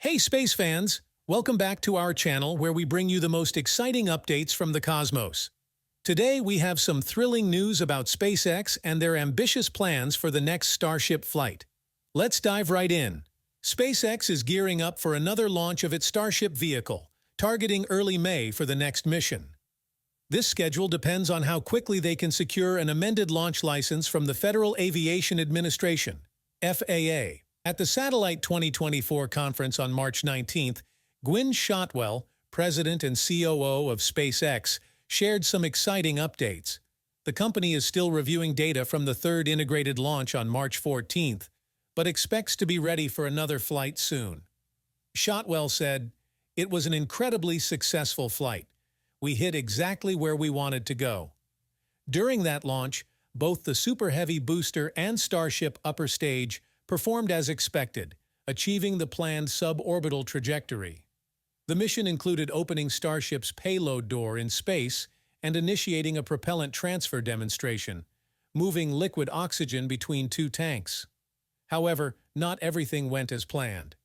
Hey space fans! Welcome back to our channel where we bring you the most exciting updates from the cosmos. Today we have some thrilling news about SpaceX and their ambitious plans for the next Starship flight. Let's dive right in. SpaceX is gearing up for another launch of its Starship vehicle, targeting early May for the next mission. This schedule depends on how quickly they can secure an amended launch license from the Federal Aviation Administration, FAA. At the Satellite 2024 conference on March 19th, Gwynne Shotwell, president and COO of SpaceX, shared some exciting updates. The company is still reviewing data from the third integrated launch on March 14th, but expects to be ready for another flight soon. Shotwell said, "It was an incredibly successful flight. We hit exactly where we wanted to go." During that launch, both the Super Heavy booster and Starship upper stage performed as expected, achieving the planned suborbital trajectory. The mission included opening Starship's payload door in space and initiating a propellant transfer demonstration, moving liquid oxygen between two tanks. However, not everything went as planned.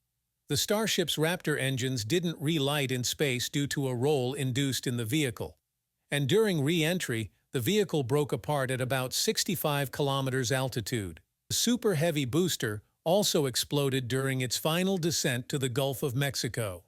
The Starship's Raptor engines didn't relight in space due to a roll induced in the vehicle. And during re-entry, the vehicle broke apart at about 65 kilometers altitude. The Super Heavy booster also exploded during its final descent to the Gulf of Mexico.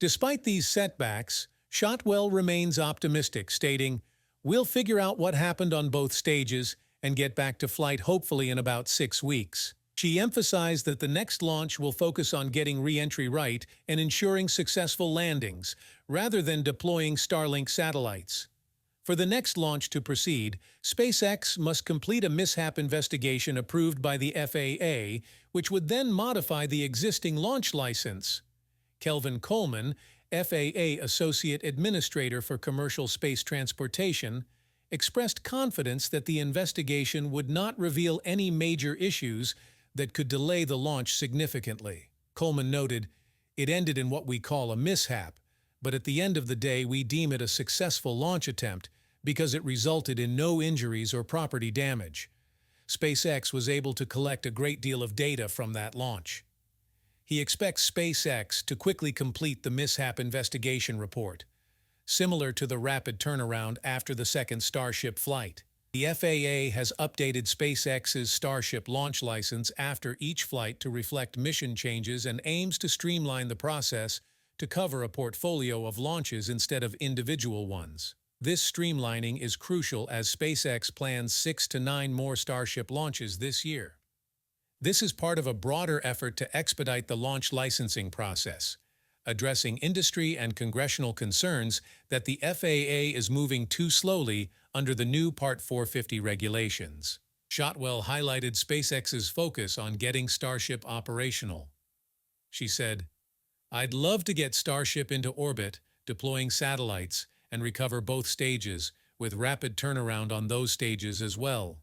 Despite these setbacks, Shotwell remains optimistic, stating, "We'll figure out what happened on both stages and get back to flight hopefully in about 6 weeks." She emphasized that the next launch will focus on getting re-entry right and ensuring successful landings, rather than deploying Starlink satellites. For the next launch to proceed, SpaceX must complete a mishap investigation approved by the FAA, which would then modify the existing launch license. Kelvin Coleman, FAA Associate Administrator for Commercial Space Transportation, expressed confidence that the investigation would not reveal any major issues that could delay the launch significantly. Coleman noted, "It ended in what we call a mishap, but at the end of the day we deem it a successful launch attempt because it resulted in no injuries or property damage. SpaceX was able to collect a great deal of data from that launch." He expects SpaceX to quickly complete the mishap investigation report, similar to the rapid turnaround after the second Starship flight. The FAA has updated SpaceX's Starship launch license after each flight to reflect mission changes and aims to streamline the process to cover a portfolio of launches instead of individual ones. This streamlining is crucial as SpaceX plans 6 to 9 more Starship launches this year. This is part of a broader effort to expedite the launch licensing process, addressing industry and congressional concerns that the FAA is moving too slowly under the new Part 450 regulations. Shotwell highlighted SpaceX's focus on getting Starship operational. She said, "I'd love to get Starship into orbit, deploying satellites, and recover both stages, with rapid turnaround on those stages as well."